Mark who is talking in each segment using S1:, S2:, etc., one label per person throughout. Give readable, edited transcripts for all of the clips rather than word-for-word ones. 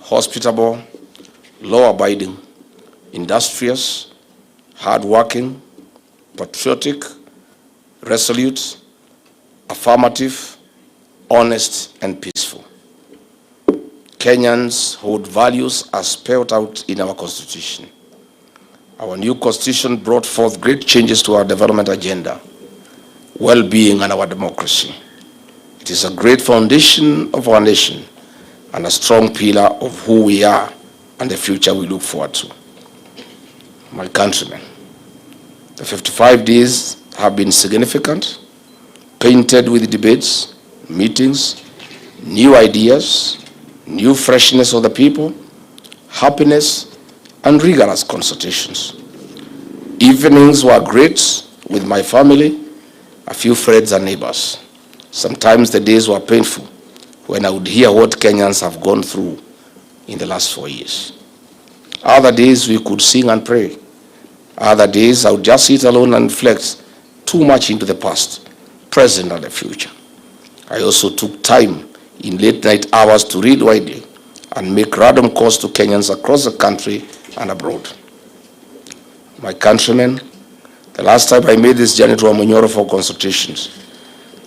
S1: hospitable, law-abiding, industrious, hard-working, patriotic, resolute, affirmative, honest, and peaceful. Kenyans hold values as spelled out in our Constitution. Our new Constitution brought forth great changes to our development agenda, well-being, and our democracy. It is a great foundation of our nation and a strong pillar of who we are and the future we look forward to. My countrymen, the 55 days have been significant, painted with debates, meetings, new ideas, new freshness of the people, happiness, and rigorous consultations. Evenings were great with my family, a few friends and neighbors. Sometimes the days were painful when I would hear what Kenyans have gone through in the last 4 years. Other days we could sing and pray. Other days I would just sit alone and reflect too much into the past, present, and the future. I also took time in late night hours to read widely and make random calls to Kenyans across the country and abroad. My countrymen, the last time I made this journey to Wamunyoro for consultations,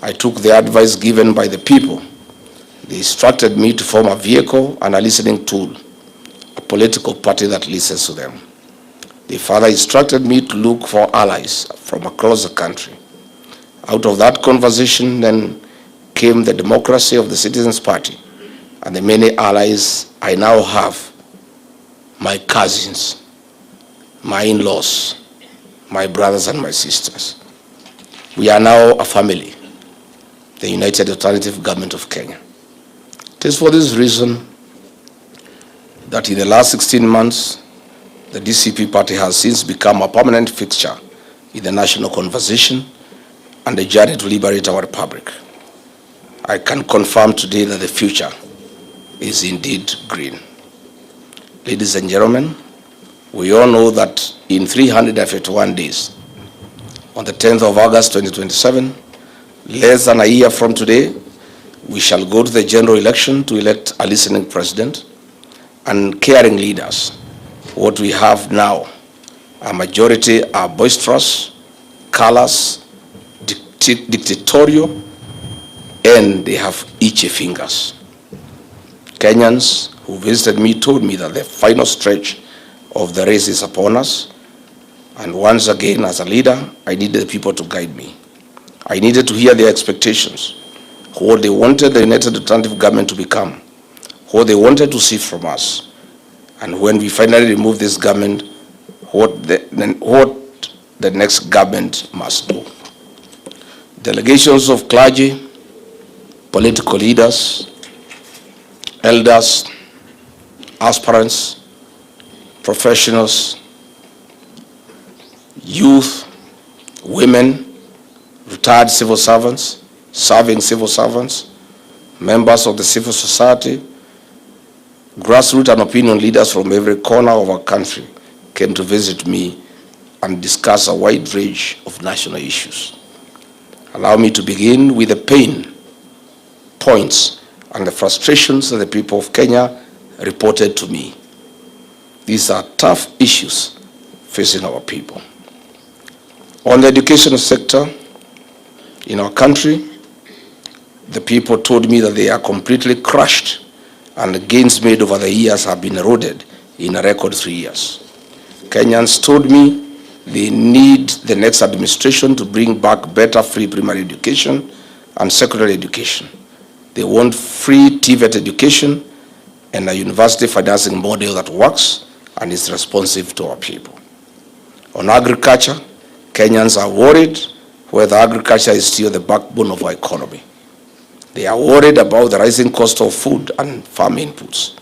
S1: I took the advice given by the people. They instructed me to form a vehicle and a listening tool, a political party that listens to them. They further instructed me to look for allies from across the country. Out of that conversation then came the democracy of the Citizens Party and the many allies I now have: my cousins, my in-laws, my brothers and my sisters. We are now a family, the United Alternative Government of Kenya. It is for this reason that in the last 16 months, the DCP party has since become a permanent fixture in the national conversation and the journey to liberate our republic. I can confirm today that the future is indeed green. Ladies and gentlemen, we all know that in 351 days, on the 10th of August 2027, less than a year from today, we shall go to the general election to elect a listening president and caring leaders. What we have now, a majority are boisterous, callous, dictatorial, and they have itchy fingers. Kenyans who visited me told me that the final stretch of the race is upon us, and once again, as a leader, I needed the people to guide me. I needed to hear their expectations, what they wanted the United Alternative Government to become, what they wanted to see from us, and when we finally remove this government, what the next government must do. Delegations of clergy, political leaders, elders, aspirants, professionals, youth, women, retired civil servants, serving civil servants, members of the civil society, grassroots and opinion leaders from every corner of our country came to visit me and discuss a wide range of national issues. Allow me to begin with the pain points and the frustrations that the people of Kenya reported to me. These are tough issues facing our people. On the education sector in our country, the people told me that they are completely crushed and the gains made over the years have been eroded in a record 3 years. Kenyans told me they need the next administration to bring back better free primary education and secondary education. They want free TVET education and a university financing model that works and is responsive to our people. On agriculture, Kenyans are worried whether agriculture is still the backbone of our economy. They are worried about the rising cost of food and farm inputs,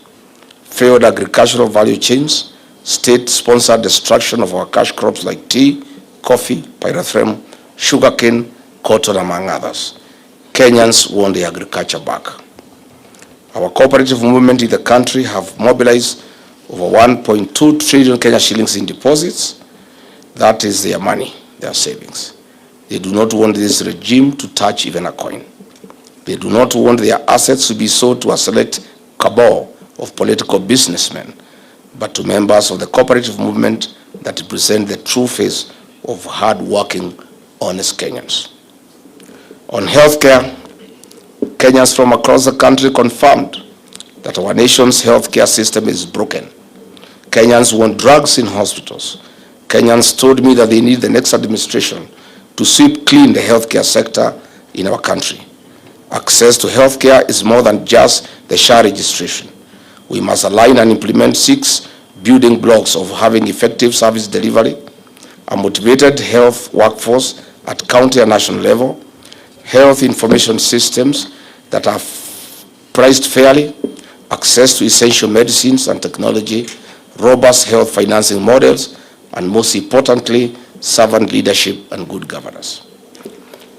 S1: failed agricultural value chains, state-sponsored destruction of our cash crops like tea, coffee, pyrethrum, sugarcane, cotton, among others. Kenyans want the agriculture back. Our cooperative movement in the country have mobilized over 1.2 trillion Kenya shillings in deposits. That is their money, their savings. They do not want this regime to touch even a coin. They do not want their assets to be sold to a select cabal of political businessmen, but to members of the cooperative movement that represent the true face of hard-working, honest Kenyans. On healthcare, Kenyans from across the country confirmed that our nation's healthcare system is broken. Kenyans want drugs in hospitals. Kenyans told me that they need the next administration to sweep clean the healthcare sector in our country. Access to healthcare is more than just the SHA registration. We must align and implement 6 building blocks of having effective service delivery, a motivated health workforce at county and national level, health information systems that are priced fairly, access to essential medicines and technology, robust health financing models, and most importantly, servant leadership and good governance.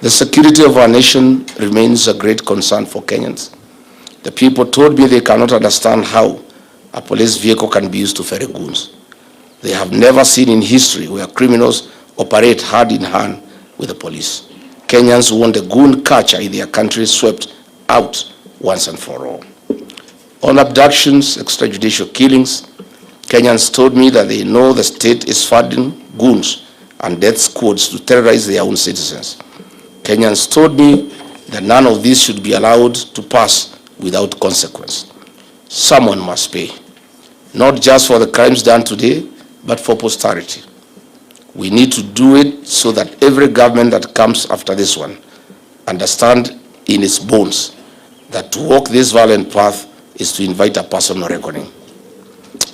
S1: The security of our nation remains a great concern for Kenyans. The people told me they cannot understand how a police vehicle can be used to ferry goons. They have never seen in history where criminals operate hand in hand with the police. Kenyans want the goon culture in their country swept out once and for all. On abductions, extrajudicial killings, Kenyans told me that they know the state is funding goons and death squads to terrorize their own citizens. Kenyans told me that none of this should be allowed to pass without consequence. Someone must pay, not just for the crimes done today, but for posterity. We need to do it so that every government that comes after this one understand in its bones that to walk this violent path is to invite a personal reckoning.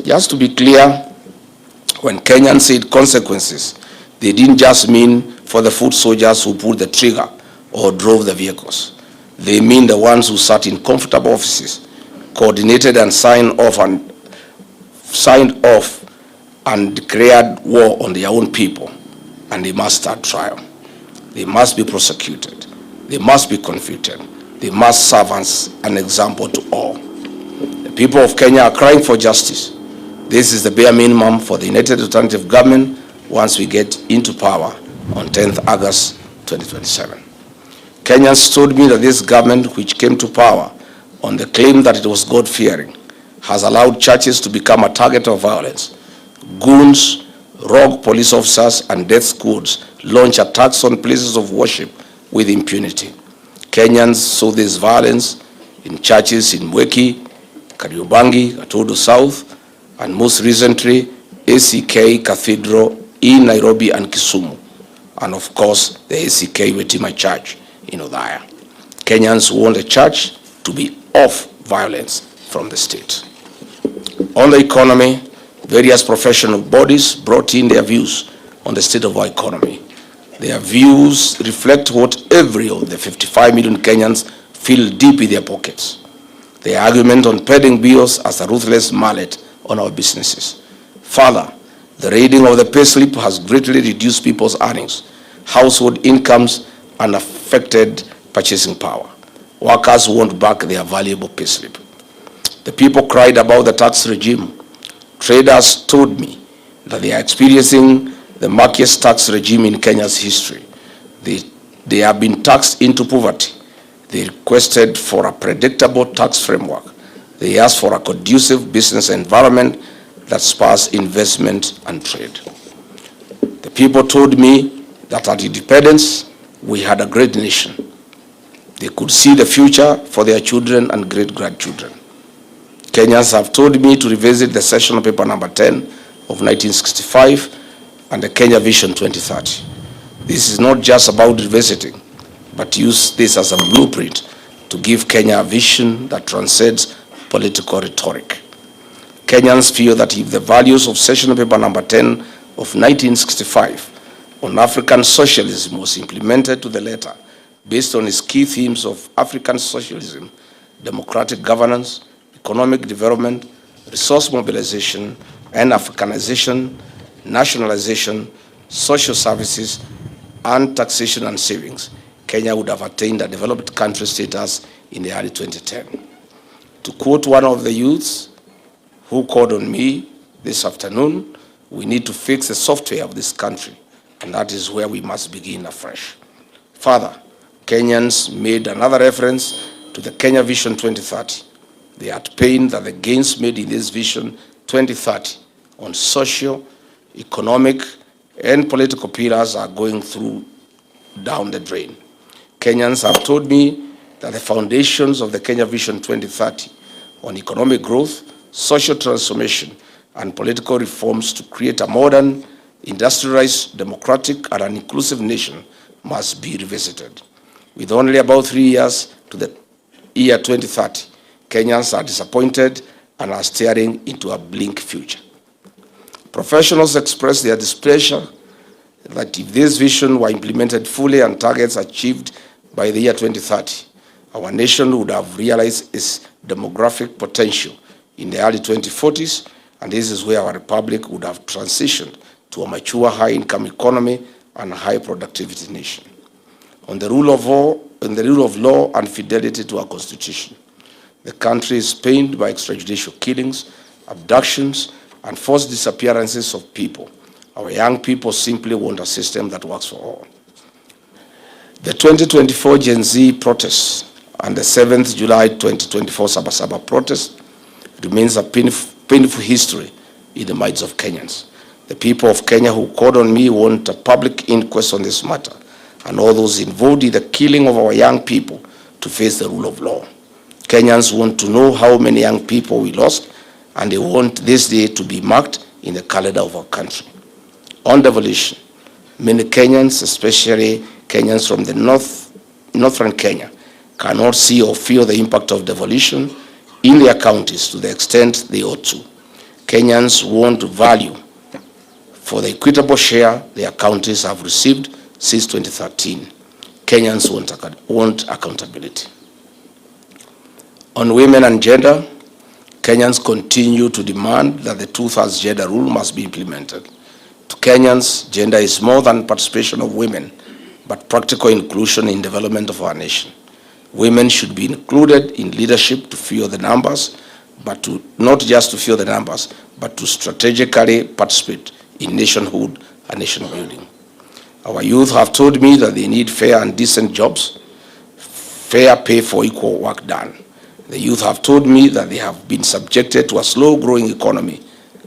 S1: Just to be clear, when Kenyans said consequences, they didn't just mean for the foot soldiers who pulled the trigger or drove the vehicles. They mean the ones who sat in comfortable offices, coordinated and signed off and declared war on their own people, and they must start trial. They must be prosecuted. They must be convicted. They must serve as an example to all. The people of Kenya are crying for justice. This is the bare minimum for the United Alternative Government once we get into power on 10th August 2027. Kenyans told me that this government, which came to power on the claim that it was God-fearing, has allowed churches to become a target of violence. Goons, rogue police officers, and death squads launch attacks on places of worship with impunity. Kenyans saw this violence in churches in Mweki, Kariobangi, Gatodo South, and most recently, ACK Cathedral in Nairobi and Kisumu, and of course, the ACK Wetima Church in Othaya. Kenyans want the church to be off violence from the state. On the economy, various professional bodies brought in their views on the state of our economy. Their views reflect what every of the 55 million Kenyans feel deep in their pockets. The argument on paying bills as a ruthless mallet on our businesses. Further, the raiding of the payslip has greatly reduced people's earnings, household incomes, and affected purchasing power. Workers want back their valuable payslip. The people cried about the tax regime. Traders told me that they are experiencing the murkiest tax regime in Kenya's history. They have been taxed into poverty. They requested for a predictable tax framework. They asked for a conducive business environment that spurs investment and trade. The people told me that at independence, we had a great nation. They could see the future for their children and great-grandchildren. Kenyans have told me to revisit the sessional paper number 10 of 1965 and the Kenya Vision 2030. This is not just about revisiting, but use this as a blueprint to give Kenya a vision that transcends political rhetoric. Kenyans feel that if the values of sessional paper number 10 of 1965 on African socialism was implemented to the letter, based on its key themes of African socialism, democratic governance, economic development, resource mobilization, and Africanization, nationalization, social services, and taxation and savings, Kenya would have attained a developed country status in the early 2010. To quote one of the youths who called on me this afternoon, we need to fix the software of this country, and that is where we must begin afresh. Further, Kenyans made another reference to the Kenya Vision 2030. They are pained that the gains made in this Vision 2030 on social, economic, and political pillars are going down the drain. Kenyans have told me that the foundations of the Kenya Vision 2030 on economic growth, social transformation, and political reforms to create a modern, industrialized, democratic, and an inclusive nation must be revisited. With only about 3 years to the year 2030, Kenyans are disappointed and are staring into a bleak future. Professionals express their displeasure that if this vision were implemented fully and targets achieved by the year 2030, our nation would have realized its demographic potential in the early 2040s, and this is where our republic would have transitioned to a mature, high-income economy and a high-productivity nation. On the rule of law and fidelity to our Constitution, the country is pained by extrajudicial killings, abductions, and forced disappearances of people. Our young people simply want a system that works for all. The 2024 Gen Z protests and the 7th July 2024 Sabasaba protest remains a painful history in the minds of Kenyans. The people of Kenya who called on me want a public inquest on this matter, and all those involved in the killing of our young people to face the rule of law. Kenyans want to know how many young people we lost, and they want this day to be marked in the calendar of our country. On devolution, many Kenyans, especially Kenyans from the northern Kenya, cannot see or feel the impact of devolution in their counties to the extent they ought to. Kenyans want value for the equitable share their counties have received since 2013. Kenyans want accountability. On women and gender, Kenyans continue to demand that the two-thirds gender rule must be implemented. To Kenyans, gender is more than participation of women, but practical inclusion in development of our nation. Women should be included in leadership to fill the numbers, but not just to fill the numbers, but to strategically participate in nationhood and nation building. Our youth have told me that they need fair and decent jobs, fair pay for equal work done. The youth have told me that they have been subjected to a slow-growing economy,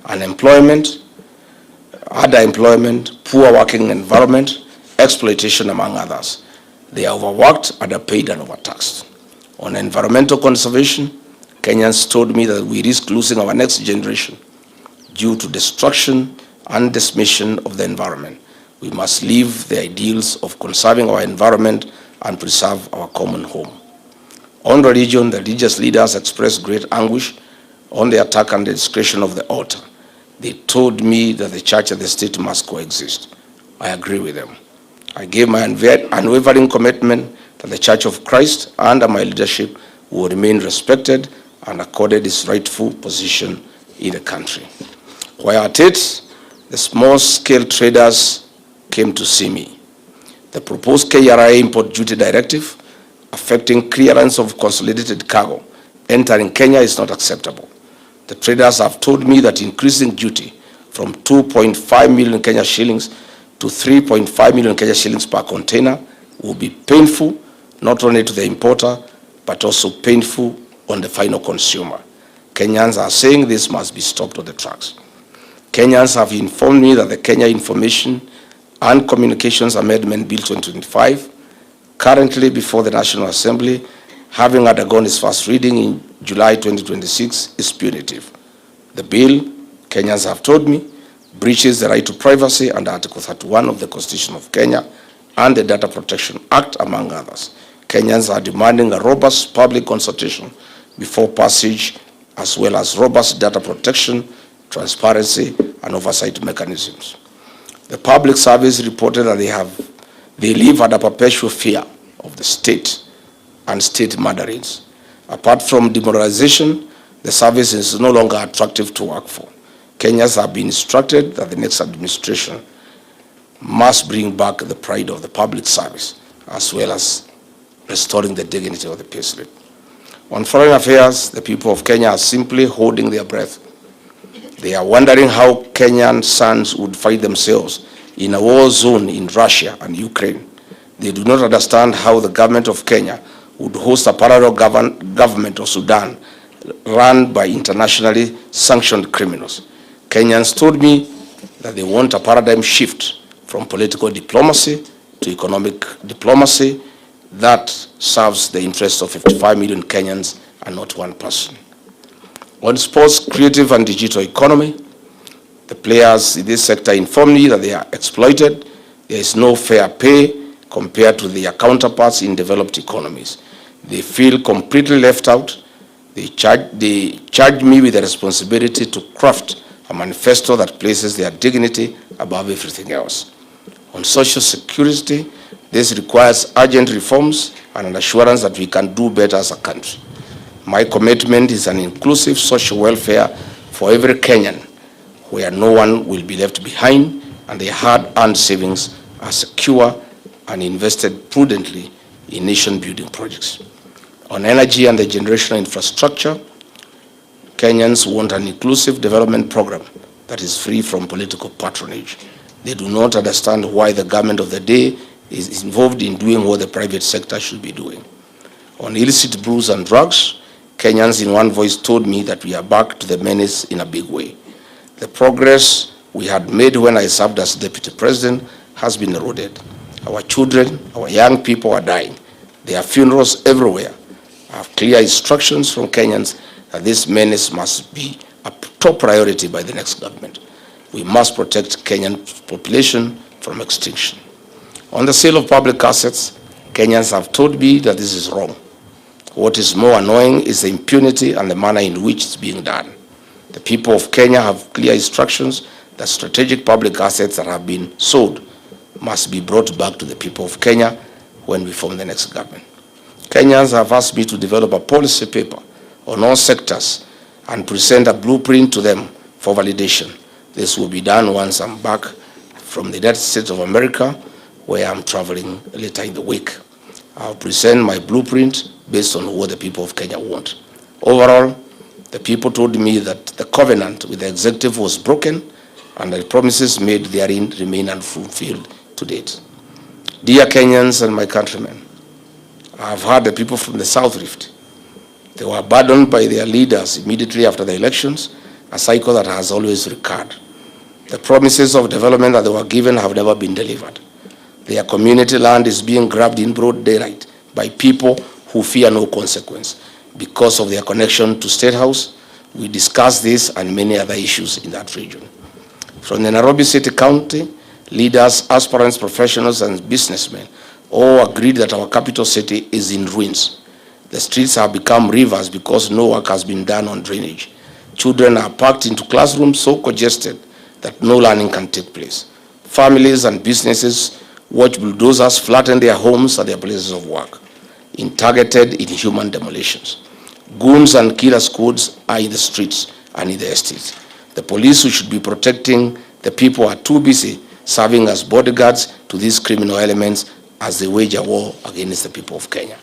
S1: unemployment, underemployment, poor working environment, exploitation, among others. They are overworked, underpaid, and overtaxed. On environmental conservation, Kenyans told me that we risk losing our next generation due to destruction and decimation of the environment. We must leave the ideals of conserving our environment and preserve our common home. On religion, the religious leaders expressed great anguish on the attack and the desecration of the altar. They told me that the church and the state must coexist. I agree with them. I gave my unwavering commitment that the Church of Christ, under my leadership, will remain respected and accorded its rightful position in the country. While at it, the small-scale traders came to see me. The proposed KRA import duty directive affecting clearance of consolidated cargo entering Kenya is not acceptable. The traders have told me that increasing duty from 2.5 million Kenya shillings to 3.5 million Kenya shillings per container will be painful not only to the importer, but also painful on the final consumer. Kenyans are saying this must be stopped on the tracks. Kenyans have informed me that the Kenya Information and Communications Amendment Bill 2025, currently before the National Assembly, having undergone its first reading in July 2026, is punitive. The bill, Kenyans have told me, breaches the right to privacy under Article 31 of the Constitution of Kenya and the Data Protection Act, among others. Kenyans are demanding a robust public consultation before passage, as well as robust data protection, transparency, and oversight mechanisms. The public service reported that they live under perpetual fear of the state and state mandarins. Apart from demoralization, the service is no longer attractive to work for. Kenyans have been instructed that the next administration must bring back the pride of the public service, as well as restoring the dignity of the payslip. On foreign affairs, the people of Kenya are simply holding their breath. They are wondering how Kenyan sons would find themselves in a war zone in Russia and Ukraine. They do not understand how the government of Kenya would host a parallel government of Sudan run by internationally sanctioned criminals. Kenyans told me that they want a paradigm shift from political diplomacy to economic diplomacy that serves the interests of 55 million Kenyans and not one person. On sports, creative and digital economy, the players in this sector inform me that they are exploited. There is no fair pay compared to their counterparts in developed economies. They feel completely left out. They charge me with the responsibility to craft a manifesto that places their dignity above everything else. On social security, this requires urgent reforms and an assurance that we can do better as a country. My commitment is an inclusive social welfare for every Kenyan, where no one will be left behind and their hard-earned savings are secure and invested prudently in nation-building projects. On energy and the generational infrastructure, Kenyans want an inclusive development program that is free from political patronage. They do not understand why the government of the day is involved in doing what the private sector should be doing. On illicit brews and drugs, Kenyans in one voice told me that we are back to the menace in a big way. The progress we had made when I served as deputy president has been eroded. Our children, our young people are dying. There are funerals everywhere. I have clear instructions from Kenyans that this menace must be a top priority by the next government. We must protect Kenyan population from extinction. On the sale of public assets, Kenyans have told me that this is wrong. What is more annoying is the impunity and the manner in which it's being done. The people of Kenya have clear instructions that strategic public assets that have been sold must be brought back to the people of Kenya when we form the next government. Kenyans have asked me to develop a policy paper on all sectors and present a blueprint to them for validation. This will be done once I'm back from the United States of America, where I'm traveling later in the week. I'll present my blueprint based on what the people of Kenya want. Overall, the people told me that the covenant with the executive was broken and the promises made therein remain unfulfilled to date. Dear Kenyans and my countrymen, I have heard the people from the South Rift. They were abandoned by their leaders immediately after the elections, a cycle that has always recurred. The promises of development that they were given have never been delivered. Their community land is being grabbed in broad daylight by people who fear no consequence because of their connection to State House. We discussed this and many other issues in that region. From the Nairobi City County, leaders, aspirants, professionals, and businessmen all agreed that our capital city is in ruins. The streets have become rivers because no work has been done on drainage. Children are packed into classrooms so congested that no learning can take place. Families and businesses watch bulldozers flatten their homes and their places of work in targeted inhuman demolitions. Goons and killer squads are in the streets and in the estates. The police who should be protecting the people are too busy serving as bodyguards to these criminal elements as they wage a war against the people of Kenya.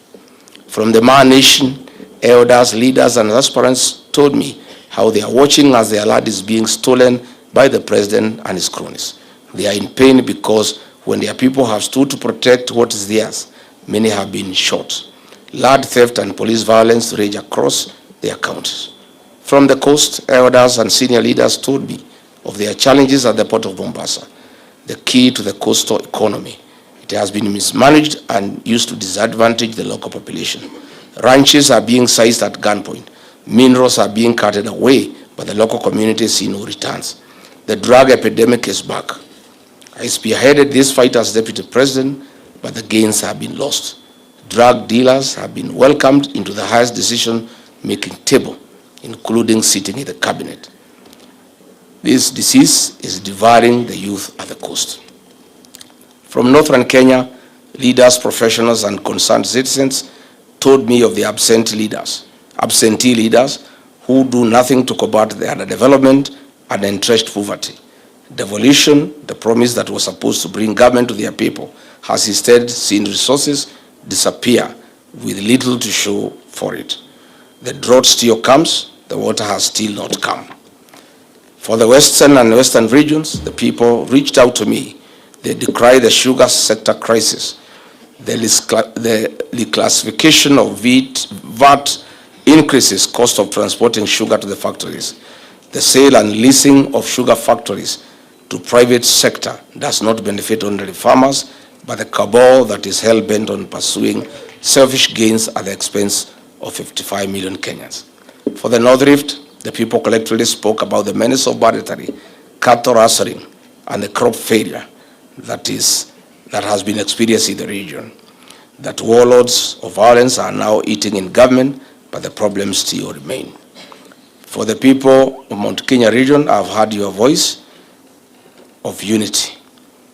S1: From the Maa Nation, elders, leaders, and aspirants told me how they are watching as their land is being stolen by the president and his cronies. They are in pain because when their people have stood to protect what is theirs, many have been shot. Land theft and police violence rage across their counties. From the coast, elders and senior leaders told me of their challenges at the port of Mombasa, the key to the coastal economy. It has been mismanaged and used to disadvantage the local population. Ranches are being seized at gunpoint. Minerals are being carted away, but the local communities see no returns. The drug epidemic is back. I spearheaded this fight as deputy president, but the gains have been lost. Drug dealers have been welcomed into the highest decision-making table, including sitting in the cabinet. This disease is devouring the youth at the coast. From northern Kenya, leaders, professionals, and concerned citizens told me of the absentee leaders who do nothing to combat the underdevelopment and entrenched poverty. Devolution, the promise that was supposed to bring government to their people, has instead seen resources disappear with little to show for it. The drought still comes, the water has still not come. For the western and western regions, the people reached out to me. They decry the sugar sector crisis, the reclassification of VAT increases cost of transporting sugar to the factories. The sale and leasing of sugar factories to private sector does not benefit only farmers, but the cabal that is hell-bent on pursuing selfish gains at the expense of 55 million Kenyans. For the North Rift, the people collectively spoke about the menace of banditry, cattle rustling, and the crop failure that has been experienced in the region. That warlords of violence are now eating in government, but the problems still remain. For the people of Mount Kenya region, I've heard your voice of unity.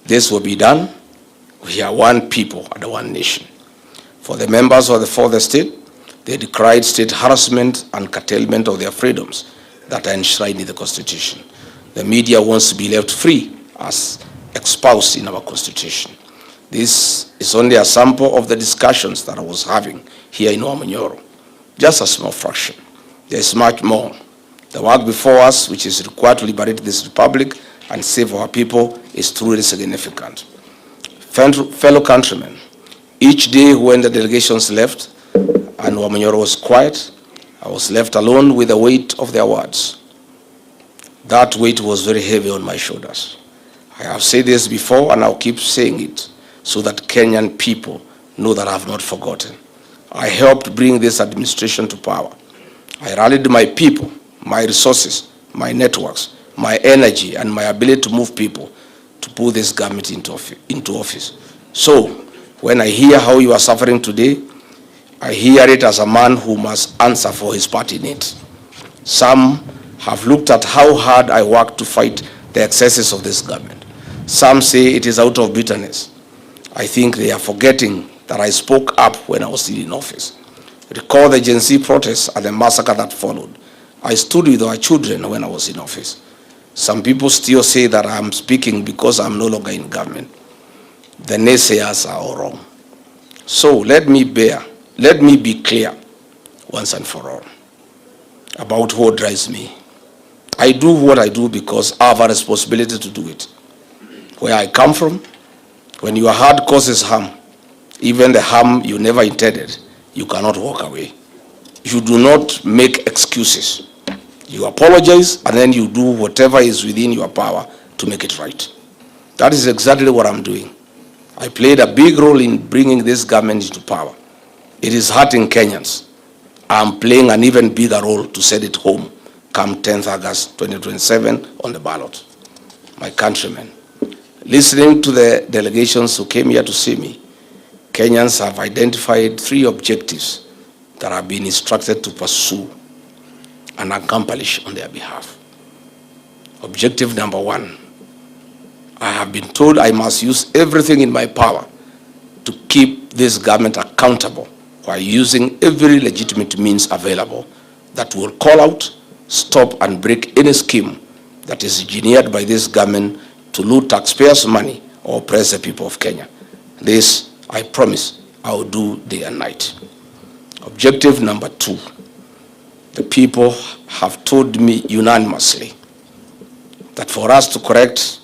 S1: This will be done. We are one people and one nation. For the members of the fourth estate, they decried state harassment and curtailment of their freedoms that are enshrined in the Constitution. The media wants to be left free as espoused in our Constitution. This is only a sample of the discussions that I was having here in Wamunyoro. Just a small fraction. There is much more. The work before us, which is required to liberate this republic and save our people, is truly significant. Fellow countrymen, each day when the delegations left and Wamunyoro was quiet, I was left alone with the weight of their words. That weight was very heavy on my shoulders. I have said this before and I'll keep saying it so that Kenyan people know that I have not forgotten. I helped bring this administration to power. I rallied my people, my resources, my networks, my energy, and my ability to move people to put this government into office. So, when I hear how you are suffering today, I hear it as a man who must answer for his party needs. Some have looked at how hard I worked to fight the excesses of this government. Some say it is out of bitterness. I think they are forgetting that I spoke up when I was still in office. Recall the Gen Z protests and the massacre that followed. I stood with our children when I was in office. Some people still say that I'm speaking because I'm no longer in government. The naysayers are all wrong. So let me be clear once and for all about what drives me. I do what I do because I have a responsibility to do it. Where I come from, when your heart causes harm, even the harm you never intended, you cannot walk away. You do not make excuses. You apologize and then you do whatever is within your power to make it right. That is exactly what I'm doing. I played a big role in bringing this government into power. It is hurting Kenyans. I'm playing an even bigger role to set it home come 10th August 2027 on the ballot. My countrymen, listening to the delegations who came here to see me, Kenyans have identified 3 objectives that have been instructed to pursue and accomplish on their behalf. Objective number 1, I have been told I must use everything in my power to keep this government accountable while using every legitimate means available that will call out, stop, and break any scheme that is engineered by this government to loot taxpayers' money or oppress the people of Kenya. This, I promise, I will do day and night. Objective number 2, the people have told me unanimously that for us to correct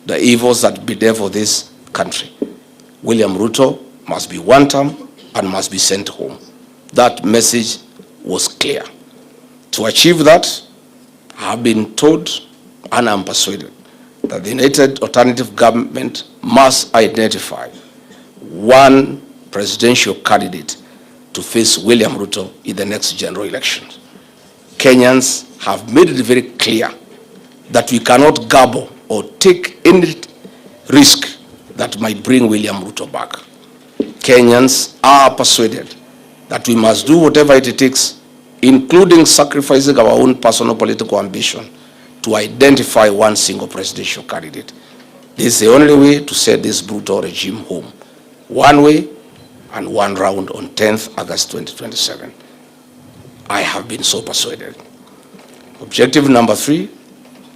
S1: the evils that bedevil this country, William Ruto must be one term and must be sent home. That message was clear. To achieve that, I have been told and I'm persuaded that the United Alternative Government must identify one presidential candidate to face William Ruto in the next general elections. Kenyans have made it very clear that we cannot gamble or take any risk that might bring William Ruto back. Kenyans are persuaded that we must do whatever it takes, including sacrificing our own personal political ambition, to identify one single presidential candidate. This is the only way to set this brutal regime home. One way and one round on 10th August 2027. I have been so persuaded. Objective number 3,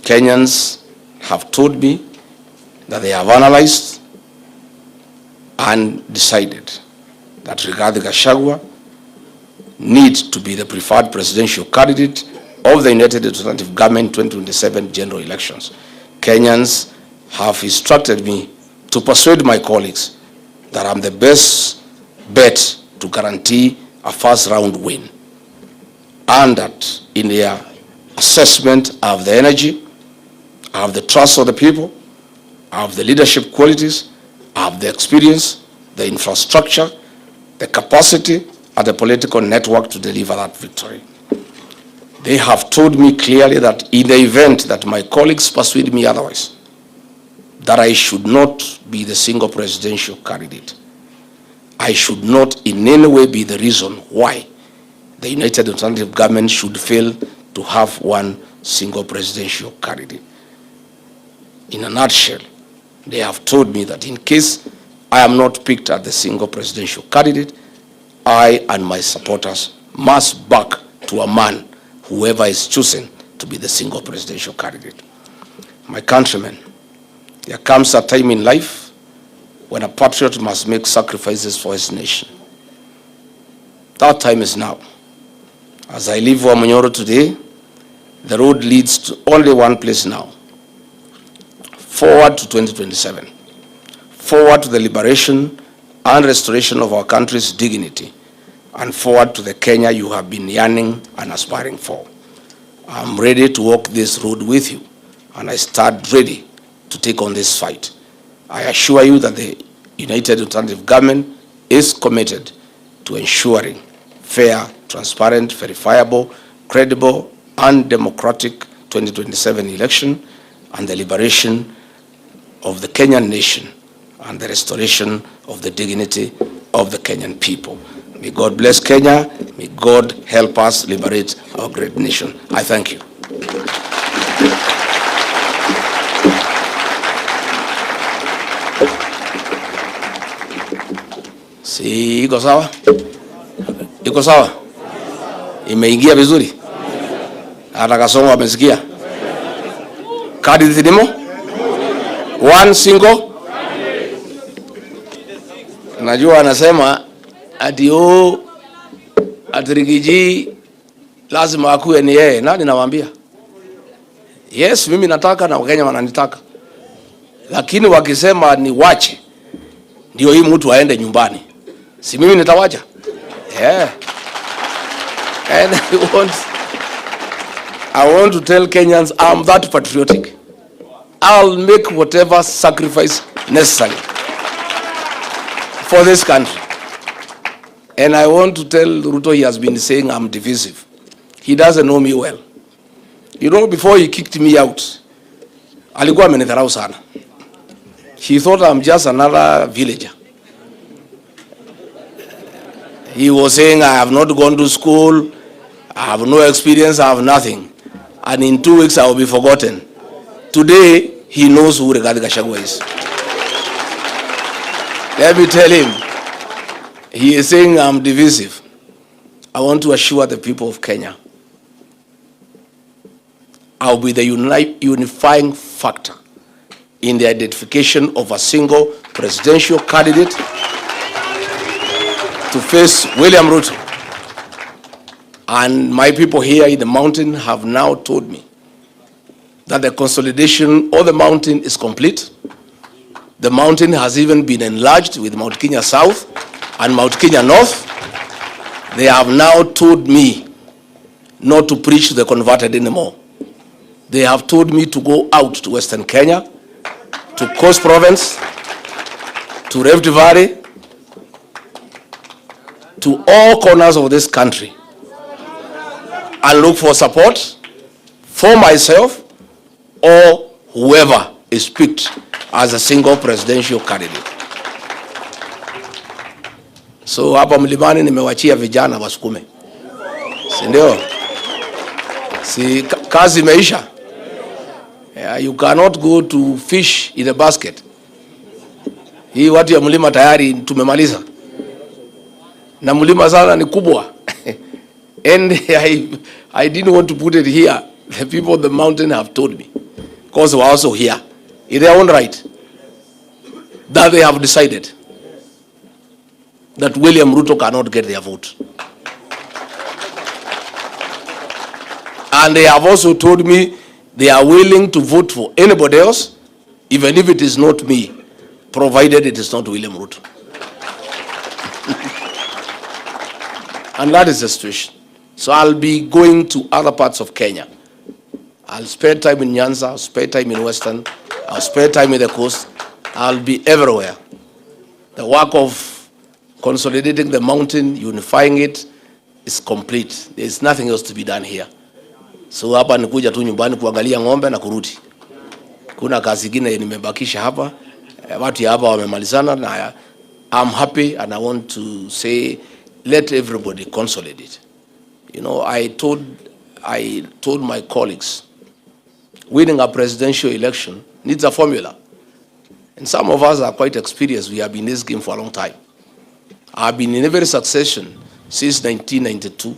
S1: Kenyans have told me that they have analyzed and decided that Rigathi Gachagua needs to be the preferred presidential candidate of the United Alternative Government 2027 general elections. Kenyans have instructed me to persuade my colleagues that I'm the best bet to guarantee a first round win. and that in their assessment I have the energy, I have the trust of the people, I have the leadership qualities, I have the experience, the infrastructure, the capacity, and the political network to deliver that victory. They have told me clearly that in the event that my colleagues persuade me otherwise, that I should not be the single presidential candidate. I should not in any way be the reason why the United Alternative Government should fail to have one single presidential candidate. In a nutshell, they have told me that in case I am not picked as the single presidential candidate, I and my supporters must back to a man, whoever is chosen to be the single presidential candidate. My countrymen, there comes a time in life when a patriot must make sacrifices for his nation. That time is now. As I leave Wamunyoro today, the road leads to only one place now. Forward to 2027. Forward to the liberation and restoration of our country's dignity, and forward to the Kenya you have been yearning and aspiring for. I'm ready to walk this road with you, and I stand ready to take on this fight. I assure you that the United Alternative Government is committed to ensuring fair, transparent, verifiable, credible, and democratic 2027 election and the liberation of the Kenyan nation and the restoration of the dignity of the Kenyan people. May God bless Kenya. May God help us liberate our great nation. I thank you. Si iko sawa? Iko sawa? Imeingia vizuri? Hata Kasongo amesikia? Kadi zilimo? One single? Najua anasema ati Rigiji lazima akuwe ni yeye. Nani nawaambia? Yes, mimi nataka na Wakenya wananitaka. Lakini wakisema ni wache, ndio hii mtu aende nyumbani. Si mimi nitawacha? Yeah. And I want to tell Kenyans I'm that patriotic. I'll make whatever sacrifice necessary for this country. And I want to tell Ruto, he has been saying I'm divisive. He doesn't know me well. You know, before he kicked me out, alikuwa amenidharau sana. He thought I'm just another villager. He was saying I have not gone to school, I have no experience, I have nothing. And in 2 weeks I will be forgotten. Today, he knows who Gachagua is. Let me tell him, he is saying I'm divisive. I want to assure the people of Kenya, I'll be the unifying factor in the identification of a single presidential candidate to face William Ruto. And my people here in the mountain have now told me that the consolidation of the mountain is complete. The mountain has even been enlarged with Mount Kenya South and Mount Kenya North. They have now told me not to preach to the converted anymore. They have told me to go out to Western Kenya, to Coast Province, to Rift Valley, to all corners of this country, and look for support for myself or whoever is picked as a single presidential candidate. So hapa mlimani nimewachia vijana wasukume. Si ndio? Si kazi imeisha. Yeah, you cannot go to fish in a basket. Hii watu ya mlima tayari tumemaliza. Na mlima sana ni kubwa. And I didn't want to put it here. The people of the mountain have told me, because they were also here, in their own right, that they have decided that William Ruto cannot get their vote. And they have also told me they are willing to vote for anybody else, even if it is not me, provided it is not William Ruto. And that is the situation. So I'll be going to other parts of Kenya. I'll spend time in Nyanza, I'll spend time in Western, I'll spend time in the coast. I'll be everywhere. The work of consolidating the mountain, unifying it, is complete. There's nothing else to be done here. So hapa nikuja tu nyumbani kuangalia ng'ombe na kurudi. Kuna kazi ingine nimebakisha hapa. Watu hapa wamemalizana na I'm happy and I want to say let everybody consolidate. You know, I told my colleagues, winning a presidential election needs a formula. And some of us are quite experienced. We have been in this game for a long time. I've been in every succession since 1992.